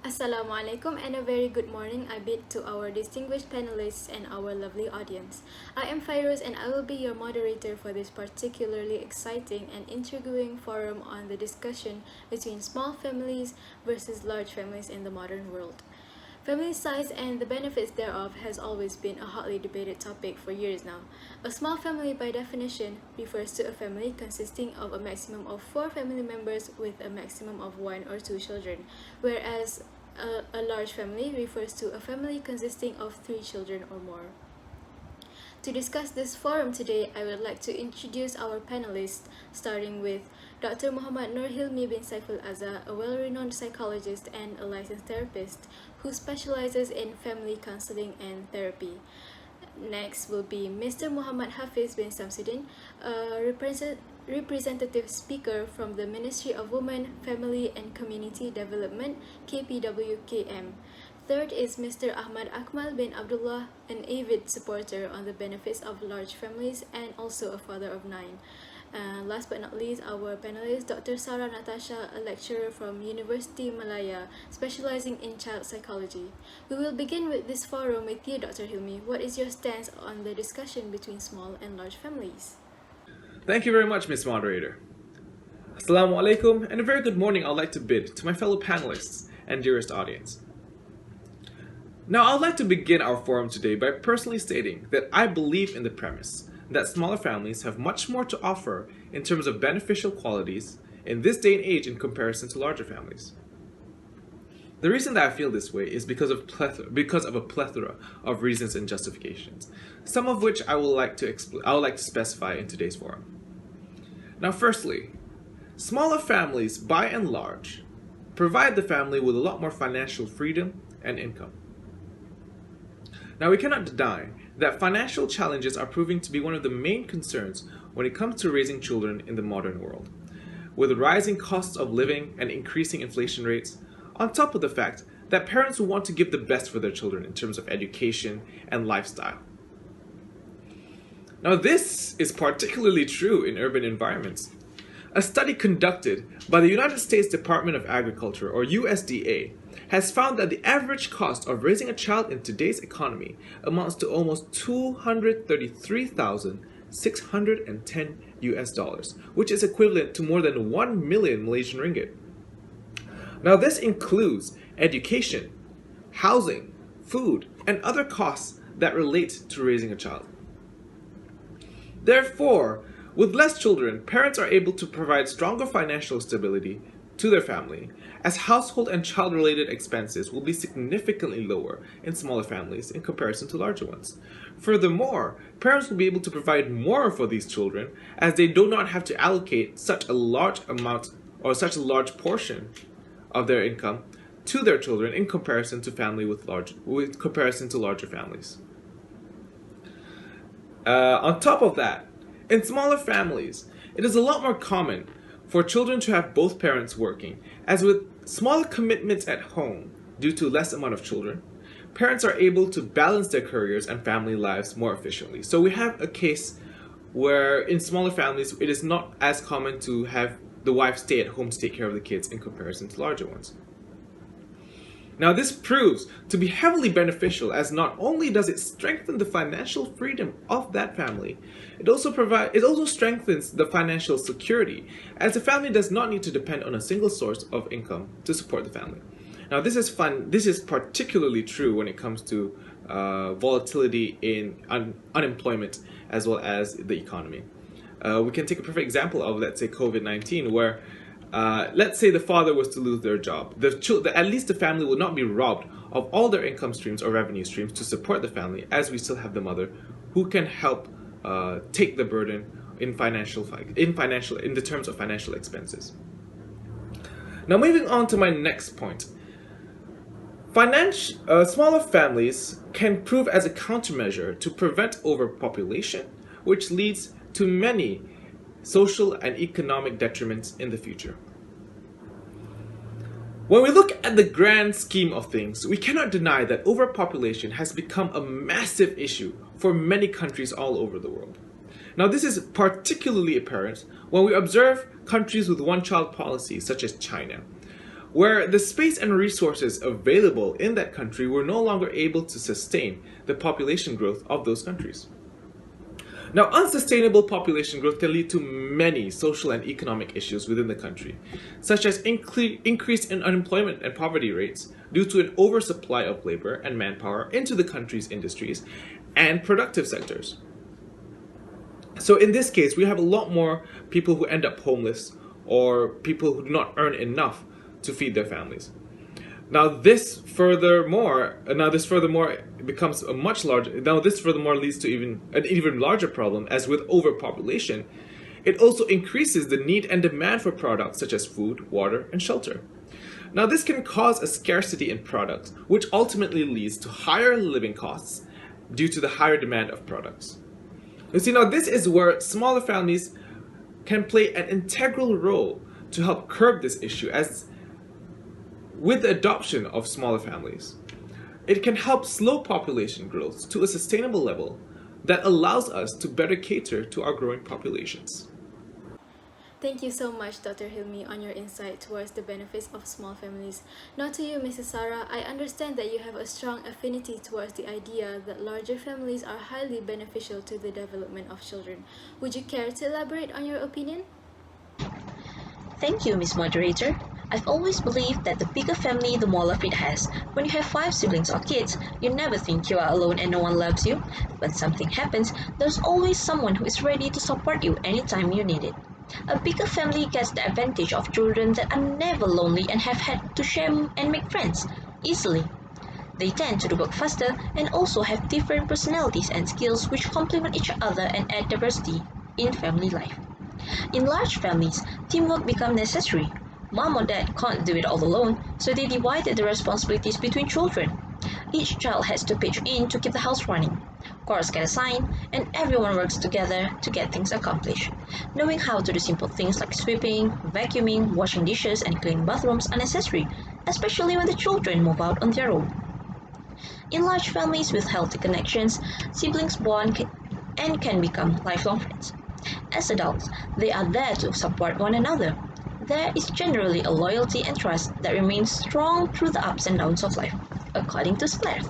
Assalamualaikum and a very good morning I bid to our distinguished panelists and our lovely audience. I am Fairuz and I will be your moderator for this particularly exciting and intriguing forum on the discussion between small families versus large families in the modern world. Family size and the benefits thereof has always been a hotly debated topic for years now. A small family, by definition, refers to a family consisting of a maximum of four family members with a maximum of one or two children, whereas a large family refers to a family consisting of three children or more. To discuss this forum today, I would like to introduce our panelists, starting with Dr. Muhammad Nur Hilmi bin Saiful Azza, a well-renowned psychologist and a licensed therapist who specializes in family counseling and therapy. Next will be Mr. Muhammad Hafiz bin Samsudin, a representative speaker from the Ministry of Women, Family and Community Development, KPWKM. Third is Mr. Ahmad Akmal bin Abdullah, an avid supporter on the benefits of large families and also a father of nine. Last but not least, our panelist, Dr. Sarah Natasha, a lecturer from University Malaya, specializing in child psychology. We will begin with this forum with you, Dr. Hilmi. What is your stance on the discussion between small and large families? Thank you very much, Ms. Moderator. Assalamu alaikum, and a very good morning I'd like to bid to my fellow panelists and dearest audience. Now, I'd like to begin our forum today by personally stating that I believe in the premise that smaller families have much more to offer in terms of beneficial qualities in this day and age in comparison to larger families. The reason that I feel this way is because of a plethora of reasons and justifications, some of which I would like to specify in today's forum. Now, firstly, smaller families, by and large, provide the family with a lot more financial freedom and income. Now, we cannot deny that financial challenges are proving to be one of the main concerns when it comes to raising children in the modern world, with rising costs of living and increasing inflation rates, on top of the fact that parents will want to give the best for their children in terms of education and lifestyle. Now, this is particularly true in urban environments. A study conducted by the United States Department of Agriculture, or USDA, has found that the average cost of raising a child in today's economy amounts to almost $233,610 which is equivalent to more than 1 million Malaysian ringgit. Now, this includes education, housing, food, and other costs that relate to raising a child. Therefore, with less children, parents are able to provide stronger financial stability to their family, as household and child-related expenses will be significantly lower in smaller families in comparison to larger ones. Furthermore, parents will be able to provide more for these children, as they do not have to allocate such a large amount or such a large portion of their income to their children in comparison to larger families. On top of that, in smaller families, it is a lot more common for children to have both parents working, as with smaller commitments at home due to less amount of children, parents are able to balance their careers and family lives more efficiently. So we have a case where in smaller families, it is not as common to have the wife stay at home to take care of the kids in comparison to larger ones. Now, this proves to be heavily beneficial, as not only does it strengthen the financial freedom of that family, it also strengthens the financial security, as the family does not need to depend on a single source of income to support the family. Now, this is particularly true when it comes to volatility in unemployment as well as the economy. We can take a perfect example of, let's say, COVID-19, where let's say the father was to lose their job. At least the family will not be robbed of all their income streams or revenue streams to support the family, as we still have the mother who can help take the burden in the terms of financial expenses. Now, moving on to my next point. Smaller families can prove as a countermeasure to prevent overpopulation, which leads to many social and economic detriments in the future. When we look at the grand scheme of things, we cannot deny that overpopulation has become a massive issue for many countries all over the world. Now, this is particularly apparent when we observe countries with one-child policies, such as China, where the space and resources available in that country were no longer able to sustain the population growth of those countries. Now, unsustainable population growth can lead to many social and economic issues within the country, such as increase in unemployment and poverty rates due to an oversupply of labor and manpower into the country's industries and productive sectors. So in this case, we have a lot more people who end up homeless or people who do not earn enough to feed their families. This furthermore becomes a much larger. Now this furthermore leads to an even larger problem, as with overpopulation, it also increases the need and demand for products such as food, water, and shelter. Now this can cause a scarcity in products, which ultimately leads to higher living costs due to the higher demand of products. You see, now this is where smaller families can play an integral role to help curb this issue, as with the adoption of smaller families, it can help slow population growth to a sustainable level that allows us to better cater to our growing populations. Thank you so much, Dr. Hilmi, on your insight towards the benefits of small families. Now to you, Mrs. Sarah, I understand that you have a strong affinity towards the idea that larger families are highly beneficial to the development of children. Would you care to elaborate on your opinion? Thank you, Miss Moderator. I've always believed that the bigger family, the more love it has. When you have 5 siblings or kids, you never think you are alone and no one loves you. When something happens, there's always someone who is ready to support you anytime you need it. A bigger family gets the advantage of children that are never lonely and have had to share and make friends easily. They tend to work faster and also have different personalities and skills which complement each other and add diversity in family life. In large families, teamwork becomes necessary. Mom or dad can't do it all alone, so they divided the responsibilities between children. Each child has to pitch in to keep the house running. Chores get assigned, and everyone works together to get things accomplished. Knowing how to do simple things like sweeping, vacuuming, washing dishes, and cleaning bathrooms are necessary, especially when the children move out on their own. In large families with healthy connections, siblings bond and can become lifelong friends. As adults, they are there to support one another. There is generally a loyalty and trust that remains strong through the ups and downs of life, according to Smith.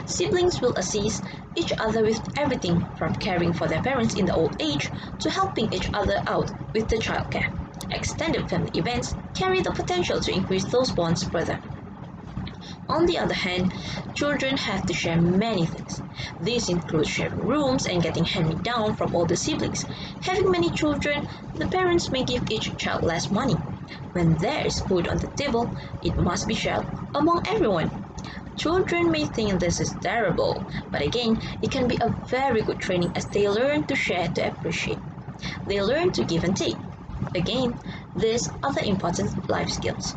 Siblings will assist each other with everything from caring for their parents in the old age to helping each other out with the childcare. Extended family events carry the potential to increase those bonds further. On the other hand, children have to share many things. These include sharing rooms and getting hand-me-down from older siblings. Having many children, the parents may give each child less money. When there is food on the table, it must be shared among everyone. Children may think this is terrible, but again, it can be a very good training as they learn to share to appreciate. They learn to give and take. Again, these are the important life skills.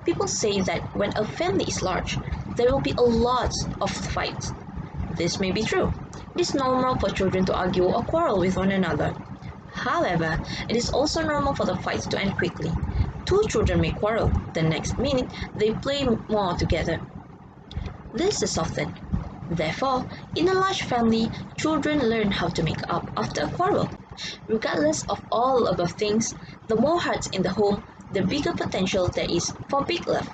People say that when a family is large, there will be a lot of fights. This may be true. It is normal for children to argue or quarrel with one another. However, it is also normal for the fights to end quickly. 2 children may quarrel, the next minute they play more together. This is often. Therefore, in a large family, children learn how to make up after a quarrel. Regardless of all above things, the more hearts in the home, the bigger potential there is for big love.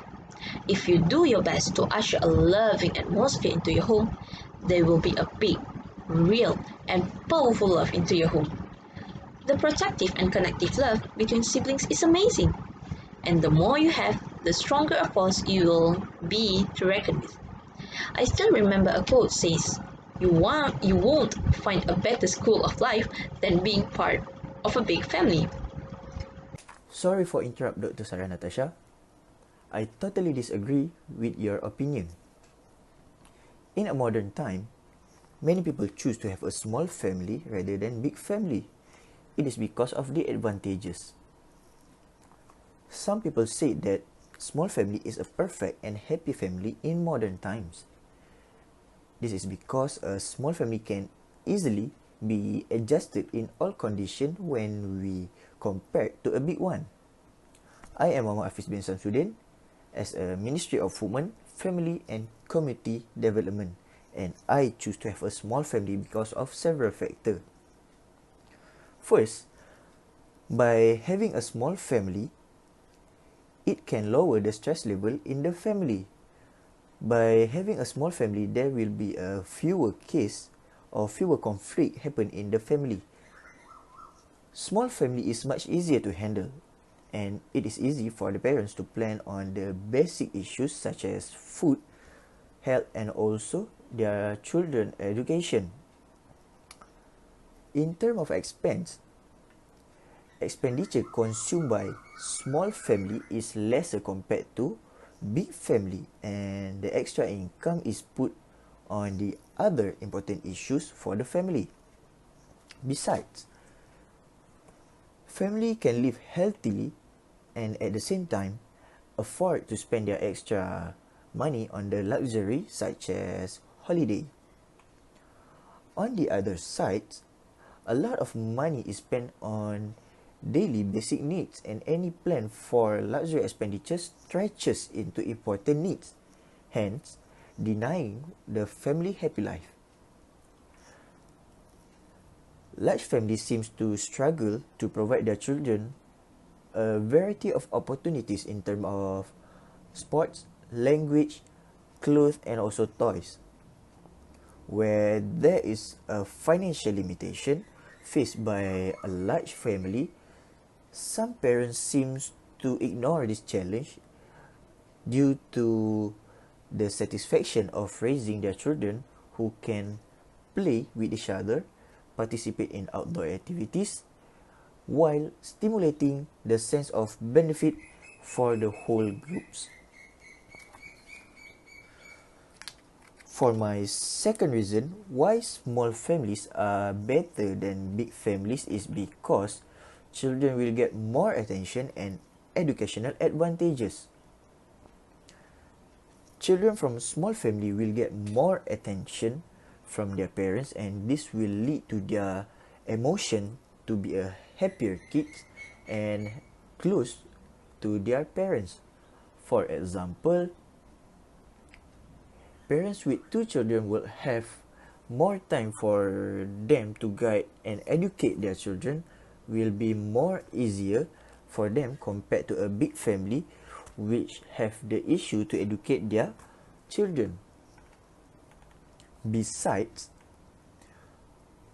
If you do your best to usher a loving atmosphere into your home, there will be a big, real, and powerful love into your home. The protective and connective love between siblings is amazing. And the more you have, the stronger a force you will be to reckon with. I still remember a quote says, you won't find a better school of life than being part of a big family. Sorry for interrupt Dr. Sarah Natasha. I totally disagree with your opinion. In a modern time, many people choose to have a small family rather than big family. It is because of the advantages. Some people say that small family is a perfect and happy family in modern times. This is because a small family can easily be adjusted in all conditions when we compare to a big one. I am Muhammad Hafiz bin Samsudin as a Ministry of Women, Family and Community Development, and I choose to have a small family because of several factors. First, by having a small family, it can lower the stress level in the family. By having a small family, there will be a fewer case or fewer conflict happen in the family. Small family is much easier to handle, and it is easy for the parents to plan on the basic issues such as food, health, and also their children education. In terms of expenditure consumed by small family is lesser compared to big family, and the extra income is put on the other important issues for the family. Besides, family can live healthily and at the same time afford to spend their extra money on the luxury such as holiday. On the other side, a lot of money is spent on daily basic needs, and any plan for luxury expenditure stretches into important needs, hence denying the family happy life. Large families seems to struggle to provide their children a variety of opportunities in terms of sports, language, clothes, and also toys. Where there is a financial limitation faced by a large family, some parents seems to ignore this challenge due to the satisfaction of raising their children who can play with each other, participate in outdoor activities, while stimulating the sense of benefit for the whole groups. For my second reason why small families are better than big families is because children will get more attention and educational advantages. Children from small family will get more attention from their parents, and this will lead to their emotion to be a happier kids and close to their parents. For example, parents with two children will have more time for them to guide and educate their children, will be more easier for them compared to a big family which have the issue to educate their children. Besides,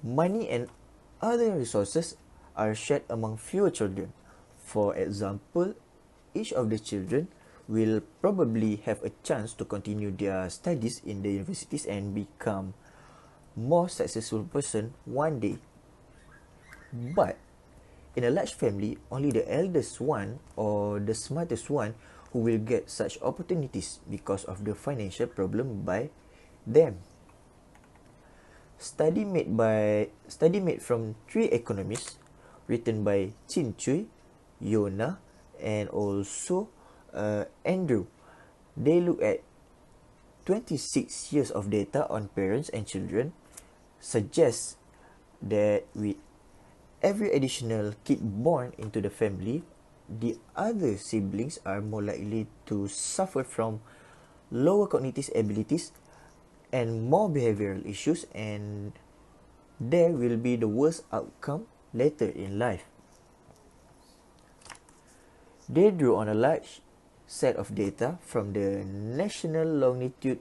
money and other resources are shared among fewer children. For example, each of the children will probably have a chance to continue their studies in the universities and become more successful person one day. But in a large family, only the eldest one or the smartest one who will get such opportunities because of the financial problem by them. Study made from three economists written by Chin Chui, Yona, and also Andrew. They look at 26 years of data on parents and children, suggests that with every additional kid born into the family, the other siblings are more likely to suffer from lower cognitive abilities and more behavioral issues, and there will be the worst outcome later in life. They drew on a large set of data from the National Longitude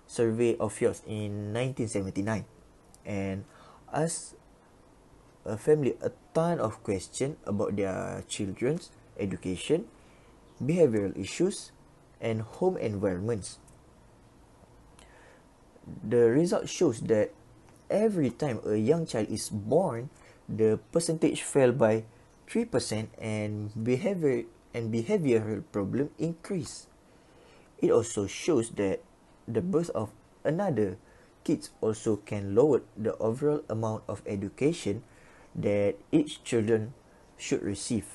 Survey of Youth in 1979 and asked a family a ton of questions about their children's education, behavioral issues, and home environments. The result shows that every time a young child is born, the percentage fell by 3% and behavioral problem increase. It also shows that the birth of another kids also can lower the overall amount of education that each children should receive.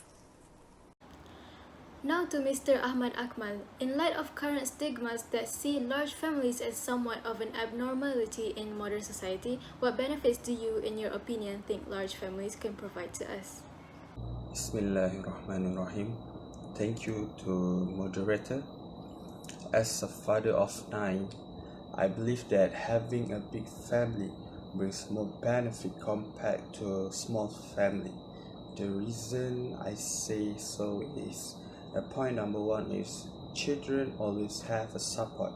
Now to Mr. Ahmad Akmal. In light of current stigmas that see large families as somewhat of an abnormality in modern society, what benefits do you, in your opinion, think large families can provide to us? Bismillahirrahmanirrahim. Thank you to moderator. As a father of 9, I believe that having a big family brings more benefit compared to a small family. The reason I say so is The point number one is children always have a support.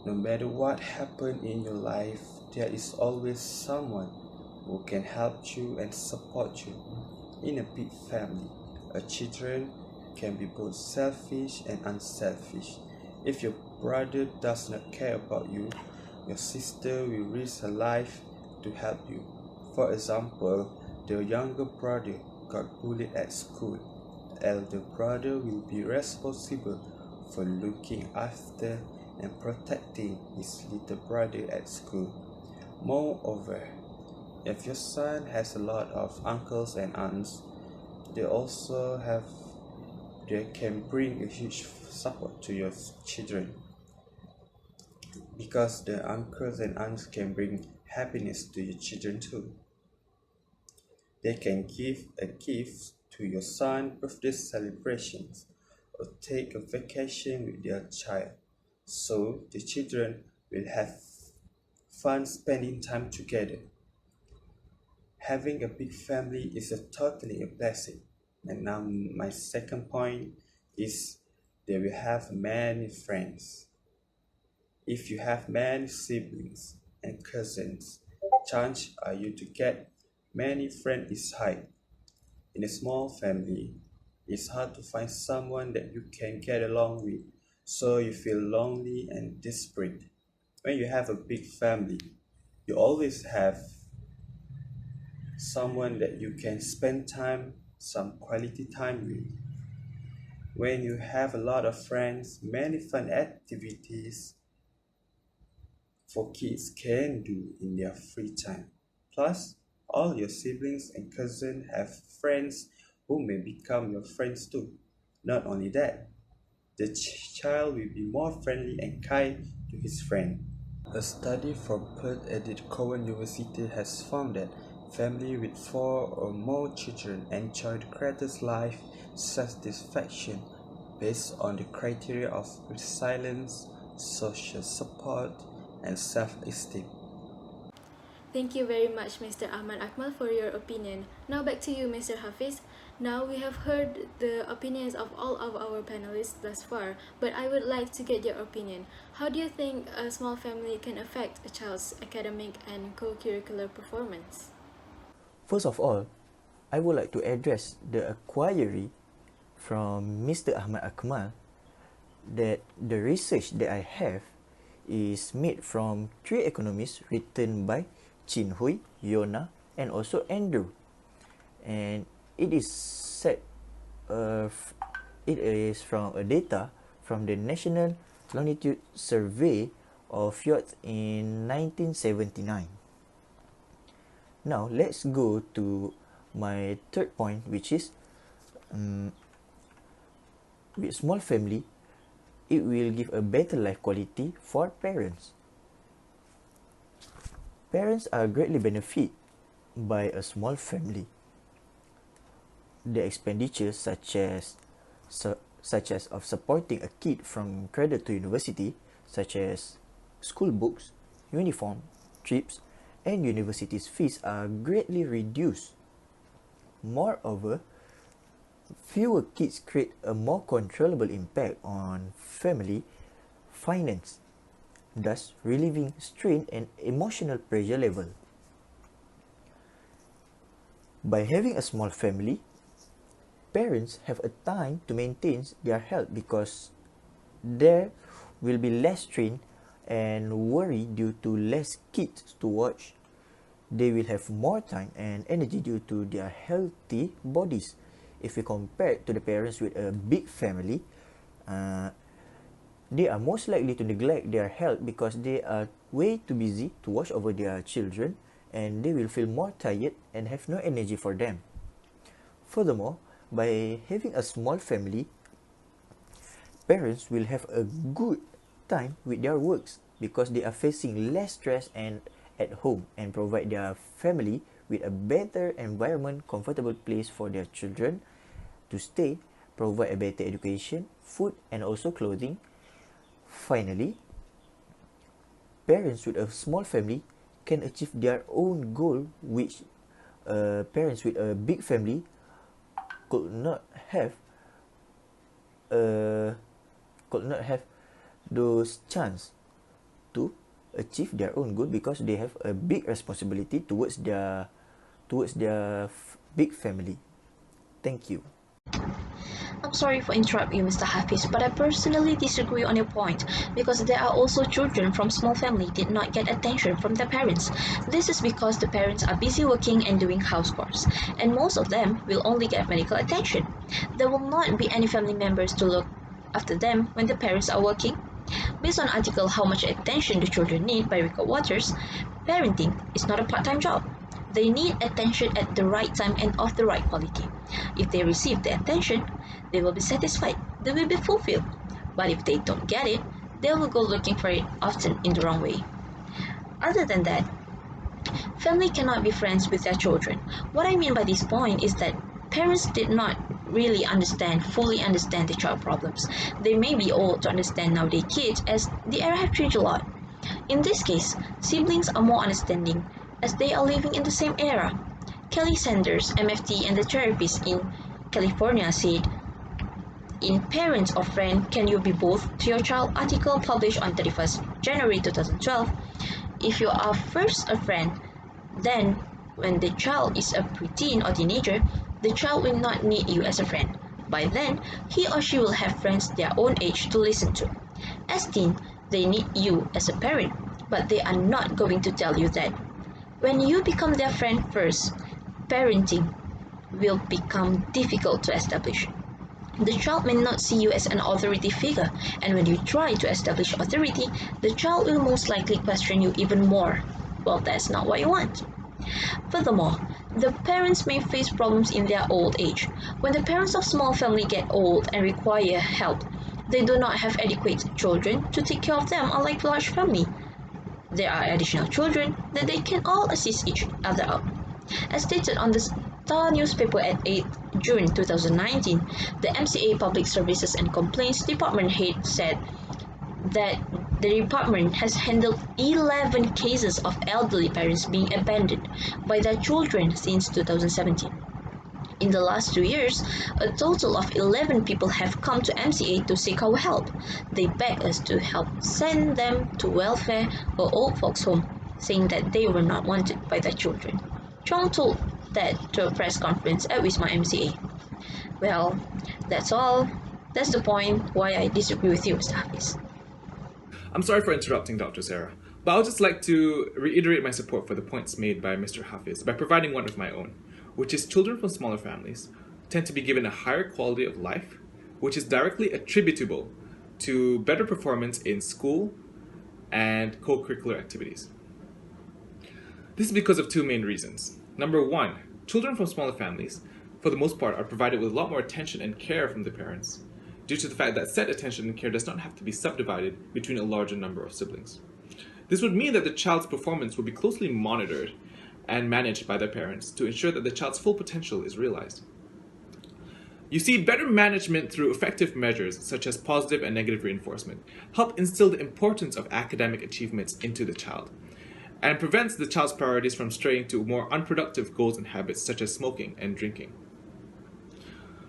No matter what happened in your life, there is always someone who can help you and support you. In a big family, children can be both selfish and unselfish. If your brother does not care about you, your sister will risk her life to help you. For example, the younger brother got bullied at school. The elder brother will be responsible for looking after and protecting his little brother at school. Moreover, if your son has a lot of uncles and aunts, they can bring a huge support to your children, because the uncles and aunts can bring happiness to your children too. They can give a gift to your son's birthday celebrations or take a vacation with their child, so the children will have fun spending time together. Having a big family is totally a blessing. And now my second point is they will have many friends. If you have many siblings and cousins, chance are you to get many friends is high. In a small family, it's hard to find someone that you can get along with, so you feel lonely and desperate. When you have a big family, you always have someone that you can spend some quality time with. When you have a lot of friends, many fun activities for kids can do in their free time. Plus, all your siblings and cousins have friends who may become your friends too. Not only that, the child will be more friendly and kind to his friend. A study from Perth at Cowan University has found that families with 4 or more children enjoy the greatest life satisfaction based on the criteria of resilience, social support, and self-esteem. Thank you very much, Mr. Ahmad Akmal, for your opinion. Now back to you, Mr. Hafiz. Now we have heard the opinions of all of our panelists thus far, but I would like to get your opinion. How do you think a small family can affect a child's academic and co-curricular performance? First of all, I would like to address the inquiry from Mr. Ahmad Akmal that the research that I have is made from 3 economists written by Chin Hui, Yona, and also Andrew. And it is from a data from the National Longitude Survey of Fjords in 1979. Now let's go to my third point, which is with small family, it will give a better life quality for parents. Parents are greatly benefit by a small family. The expenditures such as of supporting a kid from cradle to university, such as school books, uniform, trips, and university's fees are greatly reduced. Moreover, fewer kids create a more controllable impact on family finance, thus relieving strain and emotional pressure level. By having a small family, parents have a time to maintain their health because there will be less strain and worry due to less kids to watch. They will have more time and energy due to their healthy bodies. If we compare to the parents with a big family, they are most likely to neglect their health because they are way too busy to watch over their children, and they will feel more tired and have no energy for them. Furthermore, by having a small family, parents will have a good time with their works because they are facing less stress and at home, and provide their family with a better environment, comfortable place for their children to stay, provide a better education, food, and also clothing. Finally, parents with a small family can achieve their own goal, which parents with a big family could not have could not have those chance to achieve their own goal because they have a big responsibility towards their big family. Thank you. I'm sorry for interrupting you, Mr. Hafiz, but I personally disagree on your point because there are also children from small family did not get attention from their parents. This is because the parents are busy working and doing house chores, and most of them will only get medical attention. There will not be any family members to look after them when the parents are working. Based on article How Much Attention Do Children Need by Rico Waters, parenting is not a part-time job. They need attention at the right time and of the right quality. If they receive the attention, they will be satisfied, they will be fulfilled. But if they don't get it, they will go looking for it, often in the wrong way. Other than that, family cannot be friends with their children. What I mean by this point is that parents did not really fully understand the child problems. They may be old to understand nowadays kids as the era have changed a lot. In this case, siblings are more understanding as they are living in the same era. Kelly Sanders, MFT, and the therapist in California said, in Parents or Friend, Can You Be Both to Your Child article published on 31st January 2012, if you are first a friend, then when the child is a preteen or teenager, the child will not need you as a friend. By then, he or she will have friends their own age to listen to. As teen, they need you as a parent, but they are not going to tell you that. When you become their friend first, parenting will become difficult to establish. The child may not see you as an authority figure, and when you try to establish authority, the child will most likely question you even more. Well, that's not what you want. Furthermore, the parents may face problems in their old age. When the parents of small family get old and require help, they do not have adequate children to take care of them, unlike large family. There are additional children that they can all assist each other out. As stated on the Star newspaper at 8 June 2019, the MCA Public Services and Complaints Department head said that the department has handled 11 cases of elderly parents being abandoned by their children since 2017. In the last 2 years, a total of 11 people have come to MCA to seek our help. They beg us to help send them to welfare or old folks home, saying that they were not wanted by their children. Chong told that to a press conference at Wisma MCA. Well, that's all. That's the point why I disagree with you, Mr. Hafiz. I'm sorry for interrupting, Dr. Sarah, but I would just like to reiterate my support for the points made by Mr. Hafiz by providing one of my own, which is children from smaller families tend to be given a higher quality of life, which is directly attributable to better performance in school and co-curricular activities. This is because of two main reasons. Number one, children from smaller families, for the most part, are provided with a lot more attention and care from the parents, due to the fact that said attention and care does not have to be subdivided between a larger number of siblings. This would mean that the child's performance will be closely monitored and managed by their parents to ensure that the child's full potential is realized. You see, better management through effective measures such as positive and negative reinforcement help instill the importance of academic achievements into the child, and prevents the child's priorities from straying to more unproductive goals and habits such as smoking and drinking.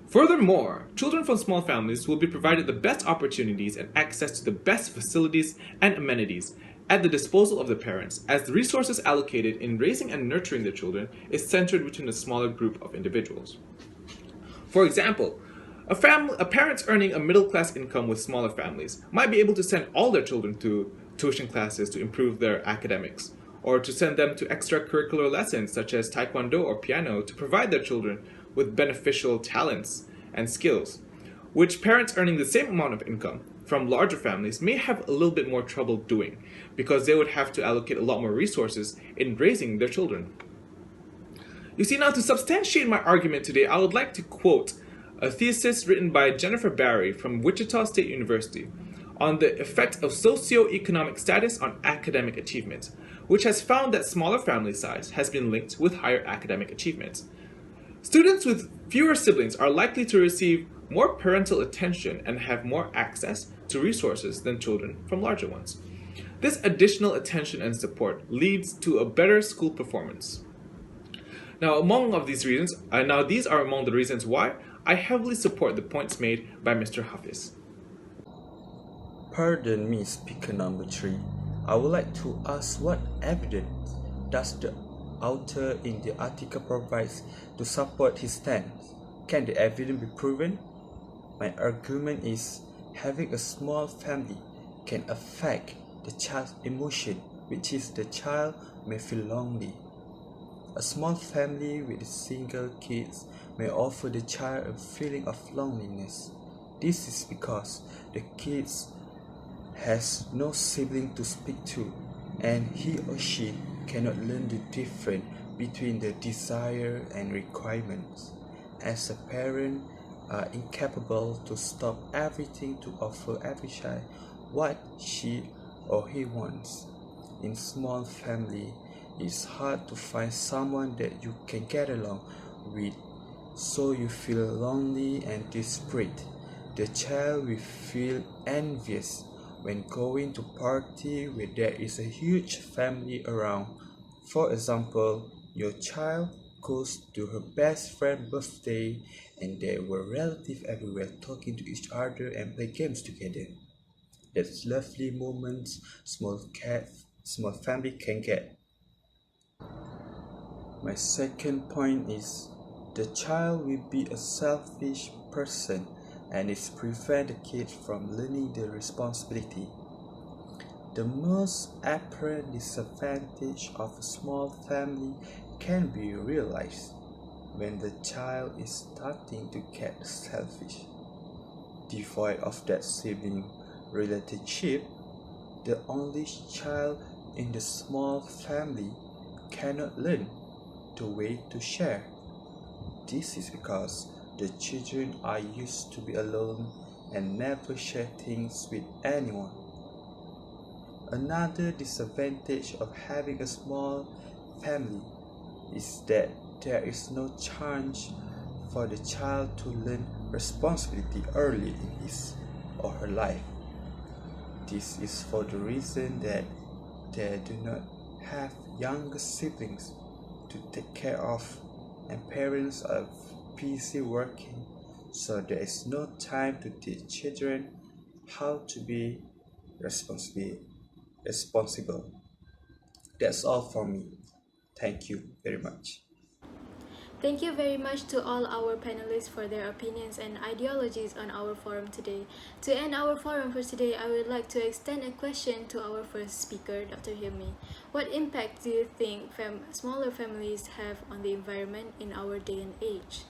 Furthermore, children from small families will be provided the best opportunities and access to the best facilities and amenities at the disposal of the parents, as the resources allocated in raising and nurturing the children is centered within a smaller group of individuals. For example, a parent earning a middle-class income with smaller families might be able to send all their children to tuition classes to improve their academics, or to send them to extracurricular lessons such as taekwondo or piano to provide their children with beneficial talents and skills, which parents earning the same amount of income from larger families may have a little bit more trouble doing, because they would have to allocate a lot more resources in raising their children. You see, now to substantiate my argument today, I would like to quote a thesis written by Jennifer Barry from Wichita State University on the effect of socioeconomic status on academic achievement, which has found that smaller family size has been linked with higher academic achievements. Students with fewer siblings are likely to receive more parental attention and have more access to resources than children from larger ones. This additional attention and support leads to a better school performance. Now, these are among the reasons why I heavily support the points made by Mr. Hafiz. Pardon me, speaker number 3. I would like to ask what evidence does the author in the article provide to support his stance? Can the evidence be proven? My argument is having a small family can affect the child's emotion, which is the child may feel lonely. A small family with single kids may offer the child a feeling of loneliness. This is because the kids has no sibling to speak to, and he or she cannot learn the difference between the desire and requirements. As a parent are incapable to stop everything to offer every child what she or he wants. In small family, it's hard to find someone that you can get along with, so you feel lonely and desperate. The child will feel envious when going to party where there is a huge family around. For example, your child goes to her best friend's birthday and there were relatives everywhere talking to each other and play games together. That's lovely moments small family can get. My second point is the child will be a selfish person and it prevent the kid from learning the responsibility. The most apparent disadvantage of a small family can be realized when the child is starting to get selfish. Devoid of that sibling relationship, the only child in the small family cannot learn the way to share. This is because the children are used to be alone and never share things with anyone. Another disadvantage of having a small family is that there is no chance for the child to learn responsibility early in his or her life. This is for the reason that they do not have younger siblings to take care of, and parents are busy working, so there is no time to teach children how to be responsible. That's all for me. Thank you very much. Thank you very much to all our panelists for their opinions and ideologies on our forum today. To end our forum for today, I would like to extend a question to our first speaker, Dr. Hilmi. What impact do you think smaller families have on the environment in our day and age?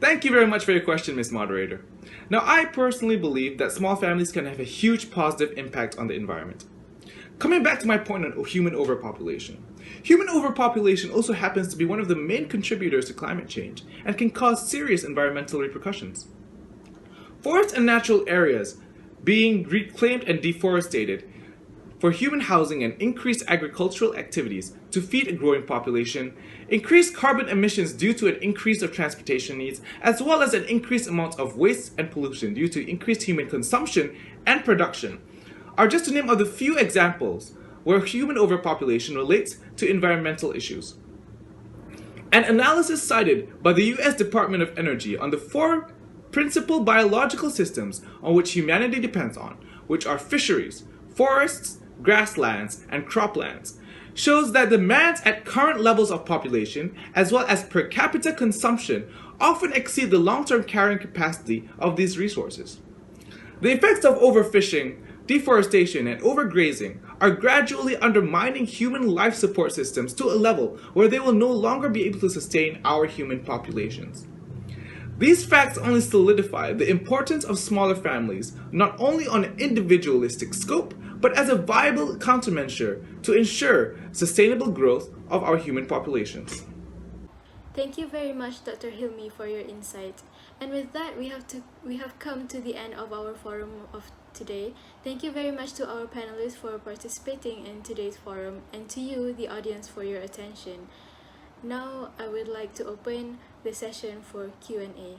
Thank you very much for your question, Ms. Moderator. Now, I personally believe that small families can have a huge positive impact on the environment. Coming back to my point on human overpopulation. Human overpopulation also happens to be one of the main contributors to climate change and can cause serious environmental repercussions. Forests and natural areas being reclaimed and deforested for human housing and increased agricultural activities to feed a growing population, increased carbon emissions due to an increase of transportation needs, as well as an increased amount of waste and pollution due to increased human consumption and production, are just to name of the few examples where human overpopulation relates to environmental issues. An analysis cited by the US Department of Energy on the 4 principal biological systems on which humanity depends on, which are fisheries, forests, grasslands, and croplands, shows that demands at current levels of population, as well as per capita consumption, often exceed the long-term carrying capacity of these resources. The effects of overfishing, deforestation, and overgrazing are gradually undermining human life support systems to a level where they will no longer be able to sustain our human populations. These facts only solidify the importance of smaller families, not only on an individualistic scope, but as a viable countermeasure to ensure sustainable growth of our human populations. Thank you very much, Dr. Hilmi, for your insight. And with that, we have come to the end of our forum of today. Thank you very much to our panelists for participating in today's forum, and to you, the audience, for your attention. Now, I would like to open the session for Q&A.